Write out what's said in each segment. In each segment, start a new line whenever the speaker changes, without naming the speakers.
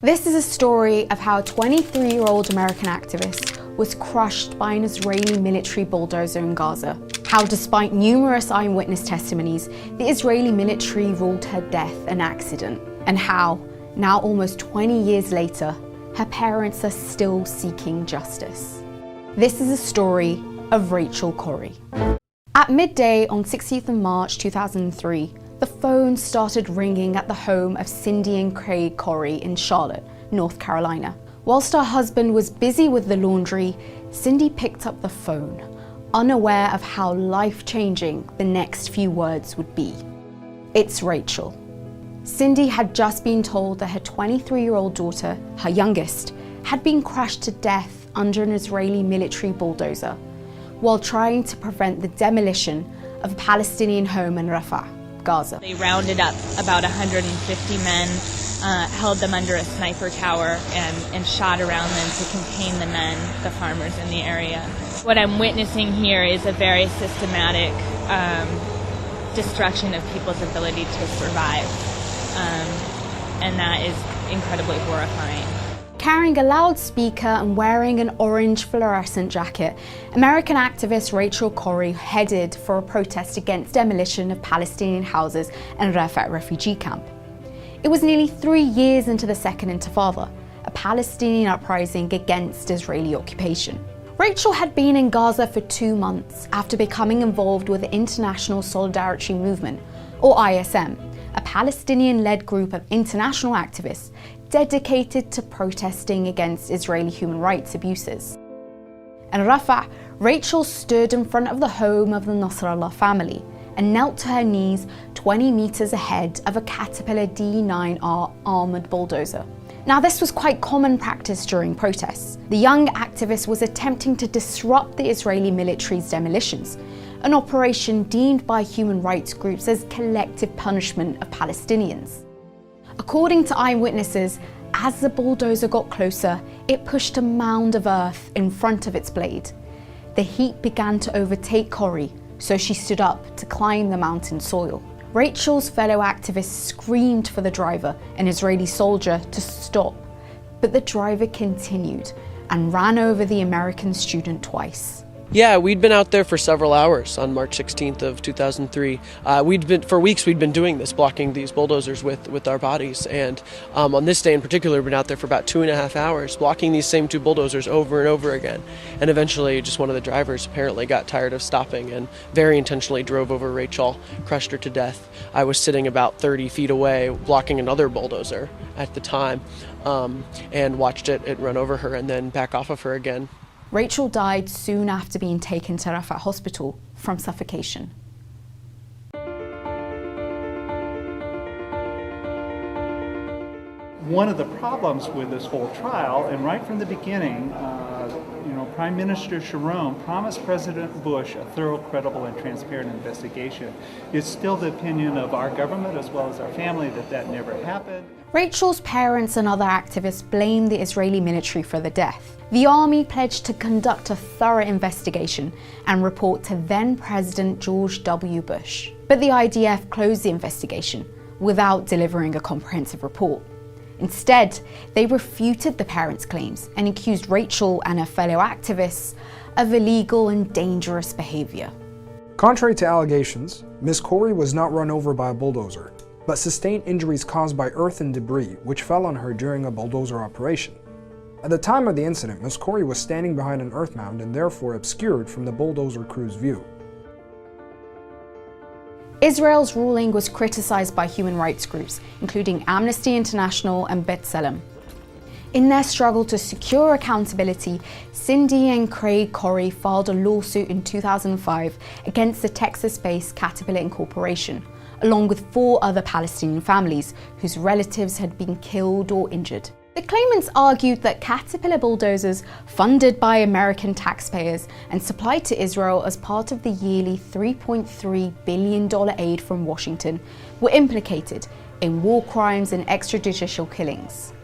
This is a story of how a 23-year-old American activist was crushed by an Israeli military bulldozer in Gaza. How, despite numerous eyewitness testimonies, the Israeli military ruled her death an accident. And how, now almost 20 years later, her parents are still seeking justice. This is a story of Rachel Corrie. At midday on 16th of March 2003, the phone started ringing at the home of Cindy and Craig Corrie in Charlotte, North Carolina. Whilst her husband was busy with the laundry, Cindy picked up the phone, unaware of how life-changing the next few words would be. "It's Rachel." Cindy had just been told that her 23-year-old daughter, her youngest, had been crushed to death under an Israeli military bulldozer while trying to prevent the demolition of a Palestinian home in Rafah, Gaza.
They rounded up about 150 men, held them under a sniper tower, and shot around them to contain the men, the farmers in the area. What I'm witnessing here is a very systematic destruction of people's ability to survive, and that is incredibly horrifying.
Carrying a loudspeaker and wearing an orange fluorescent jacket, American activist Rachel Corrie headed for a protest against demolition of Palestinian houses and Rafah refugee camp. It was nearly 3 years into the Second Intifada, a Palestinian uprising against Israeli occupation. Rachel had been in Gaza for 2 months after becoming involved with the International Solidarity Movement, or ISM, a Palestinian-led group of international activists dedicated to protesting against Israeli human rights abuses. In Rafah, Rachel stood in front of the home of the Nasrallah family and knelt to her knees 20 meters ahead of a Caterpillar D9R armored bulldozer. Now, this was quite common practice during protests. The young activist was attempting to disrupt the Israeli military's demolitions, an operation deemed by human rights groups as collective punishment of Palestinians. According to eyewitnesses, as the bulldozer got closer, it pushed a mound of earth in front of its blade. The heat began to overtake Corrie, so she stood up to climb the mountain soil. Rachel's fellow activists screamed for the driver, an Israeli soldier, to stop, but the driver continued and ran over the American student twice.
Yeah, we'd been out there for several hours on March 16th of 2003. For weeks we'd been doing this, blocking these bulldozers with our bodies. And on this day in particular, we've been out there for about 2.5 hours, blocking these same 2 bulldozers over and over again. And eventually just one of the drivers apparently got tired of stopping and very intentionally drove over Rachel, crushed her to death. I was sitting about 30 feet away, blocking another bulldozer at the time, and watched it run over her and then back off of her again.
Rachel died soon after being taken to Rafah Hospital from suffocation.
One of the problems with this whole trial, and right from the beginning, Prime Minister Sharon promised President Bush a thorough, credible, and transparent investigation. It's still the opinion of our government as well as our family that never happened.
Rachel's parents and other activists blamed the Israeli military for the death. The army pledged to conduct a thorough investigation and report to then-President George W. Bush. But the IDF closed the investigation without delivering a comprehensive report. Instead, they refuted the parents' claims and accused Rachel and her fellow activists of illegal and dangerous behavior.
Contrary to allegations, Ms. Corrie was not run over by a bulldozer, but sustained injuries caused by earth and debris which fell on her during a bulldozer operation. At the time of the incident, Ms. Corrie was standing behind an earth mound and therefore obscured from the bulldozer crew's view.
Israel's ruling was criticized by human rights groups, including Amnesty International and B'Tselem. In their struggle to secure accountability, Cindy and Craig Corrie filed a lawsuit in 2005 against the Texas-based Caterpillar Incorporation, along with 4 other Palestinian families whose relatives had been killed or injured. The claimants argued that Caterpillar bulldozers, funded by American taxpayers and supplied to Israel as part of the yearly $3.3 billion aid from Washington, were implicated in war crimes and extrajudicial killings.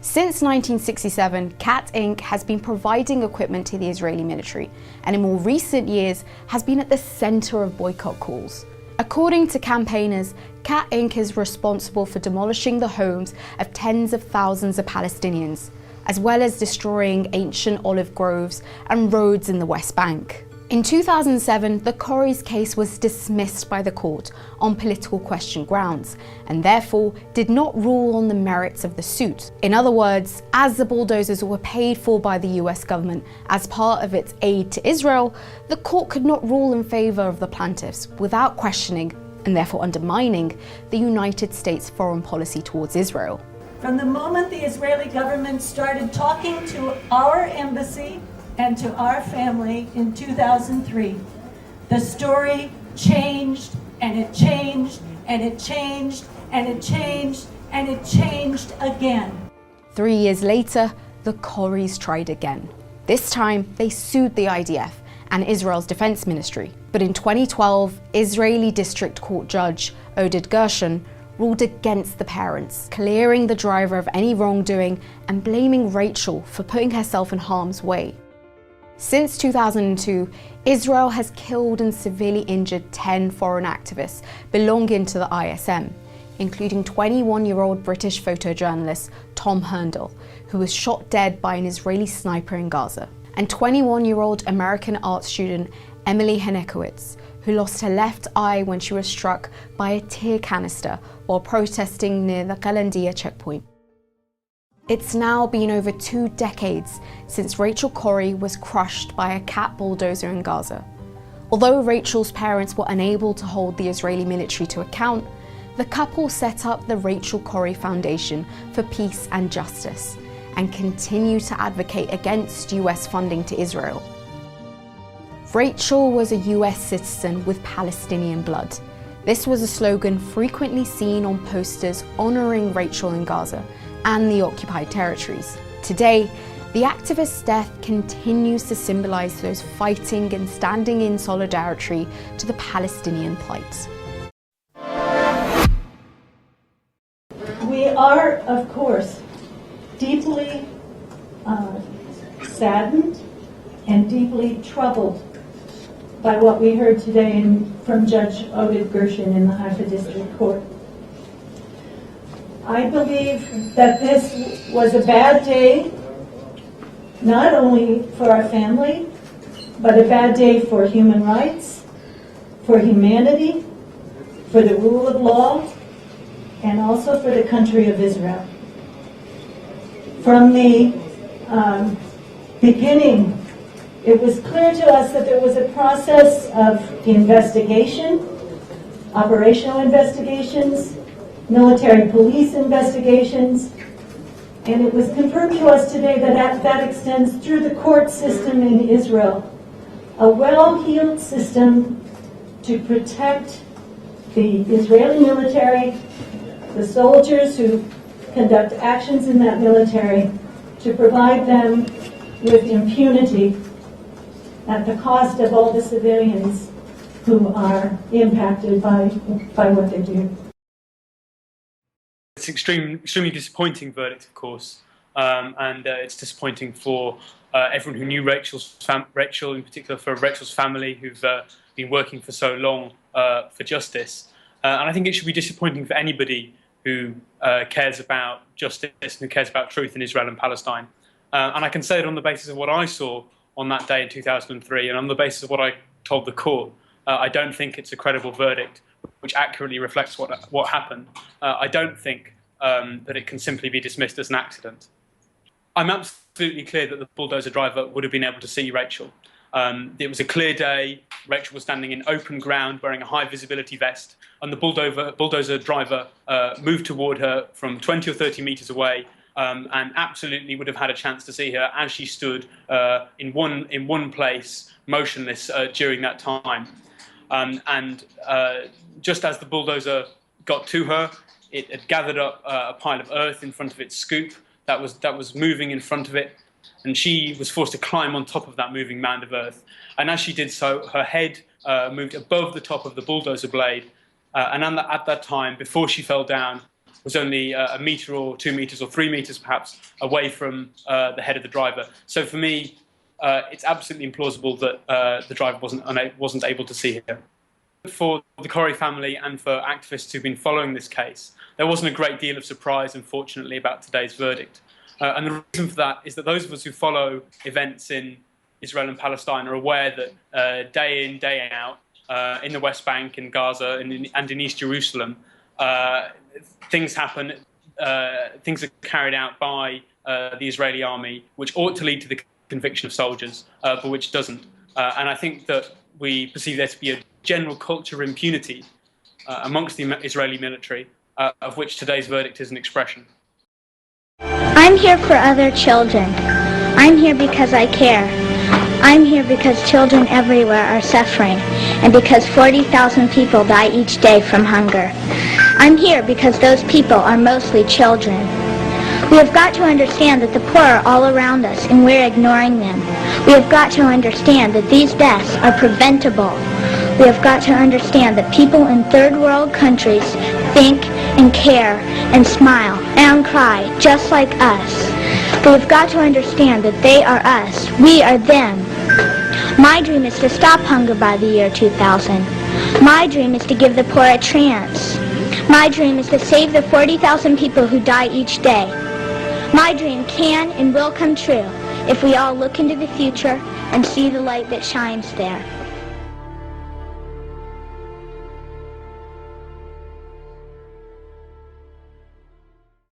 Since 1967, CAT Inc. has been providing equipment to the Israeli military, and in more recent years has been at the center of boycott calls. According to campaigners, Cat Inc. is responsible for demolishing the homes of tens of thousands of Palestinians, as well as destroying ancient olive groves and roads in the West Bank. In 2007, the Corrie's case was dismissed by the court on political question grounds, and therefore did not rule on the merits of the suit. In other words, as the bulldozers were paid for by the US government as part of its aid to Israel, the court could not rule in favor of the plaintiffs without questioning, and therefore undermining, the United States foreign policy towards Israel.
From the moment the Israeli government started talking to our embassy and to our family in 2003, the story changed, and it changed, and it changed, and it changed, and it changed again.
3 years later, the Corries tried again. This time, they sued the IDF and Israel's defense ministry. But in 2012, Israeli District Court Judge Oded Gershon ruled against the parents, clearing the driver of any wrongdoing and blaming Rachel for putting herself in harm's way. Since 2002, Israel has killed and severely injured 10 foreign activists belonging to the ISM, including 21-year-old British photojournalist Tom Herndl, who was shot dead by an Israeli sniper in Gaza, and 21-year-old American art student Emily Henekowitz, who lost her left eye when she was struck by a tear canister while protesting near the Qalandiya checkpoint. It's now been over 2 decades since Rachel Corrie was crushed by a cat bulldozer in Gaza. Although Rachel's parents were unable to hold the Israeli military to account, the couple set up the Rachel Corrie Foundation for Peace and Justice and continue to advocate against US funding to Israel. Rachel was a US citizen with Palestinian blood. This was a slogan frequently seen on posters honoring Rachel in Gaza and the occupied territories. Today, the activist's death continues to symbolize those fighting and standing in solidarity to the Palestinian plight.
We are, of course, deeply saddened and deeply troubled by what we heard today from Judge Oded Gershon in the Haifa District Court. I believe that this was a bad day, not only for our family, but a bad day for human rights, for humanity, for the rule of law, and also for the country of Israel. From the beginning, it was clear to us that there was a process of investigation, operational investigations, military police investigations, and it was confirmed to us today that that extends through the court system in Israel, a well-heeled system to protect the Israeli military, the soldiers who conduct actions in that military, to provide them with impunity at the cost of all the civilians who are impacted by what they do.
It's extremely disappointing verdict, of course, and it's disappointing for everyone who knew Rachel, in particular for Rachel's family, who've been working for so long for justice. And I think it should be disappointing for anybody who cares about justice and who cares about truth in Israel and Palestine. And I can say it on the basis of what I saw on that day in 2003, and on the basis of what I told the court. I don't think it's a credible verdict which accurately reflects what happened. I don't think that it can simply be dismissed as an accident. I'm absolutely clear that the bulldozer driver would have been able to see Rachel. It was a clear day. Rachel was standing in open ground wearing a high visibility vest, and the bulldozer driver moved toward her from 20 or 30 meters away, and absolutely would have had a chance to see her as she stood in one place, motionless during that time. And just as the bulldozer got to her, it had gathered up a pile of earth in front of its scoop that was moving in front of it, and she was forced to climb on top of that moving mound of earth. And as she did so, her head moved above the top of the bulldozer blade, and at that time, before she fell down, was only a meter or 2 meters or 3 meters perhaps away from the head of the driver. So for me, it's absolutely implausible that the driver wasn't able to see her. For the Corrie family and for activists who've been following this case, there wasn't a great deal of surprise, unfortunately, about today's verdict. And the reason for that is that those of us who follow events in Israel and Palestine are aware that day in, day out, in the West Bank, in Gaza, and in East Jerusalem, things happen, things are carried out by the Israeli army, which ought to lead to the conviction of soldiers, but which doesn't. And I think that we perceive there to be a general culture of impunity amongst the Israeli military, of which today's verdict is an expression.
I'm here for other children. I'm here because I care. I'm here because children everywhere are suffering, and because 40,000 people die each day from hunger. I'm here because those people are mostly children. We have got to understand that the poor are all around us and we're ignoring them. We have got to understand that these deaths are preventable. We have got to understand that people in third world countries think and care and smile and cry just like us. We have got to understand that they are us. We are them. My dream is to stop hunger by the year 2000. My dream is to give the poor a chance. My dream is to save the 40,000 people who die each day. My dream can and will come true if we all look into the future and see the light that shines there.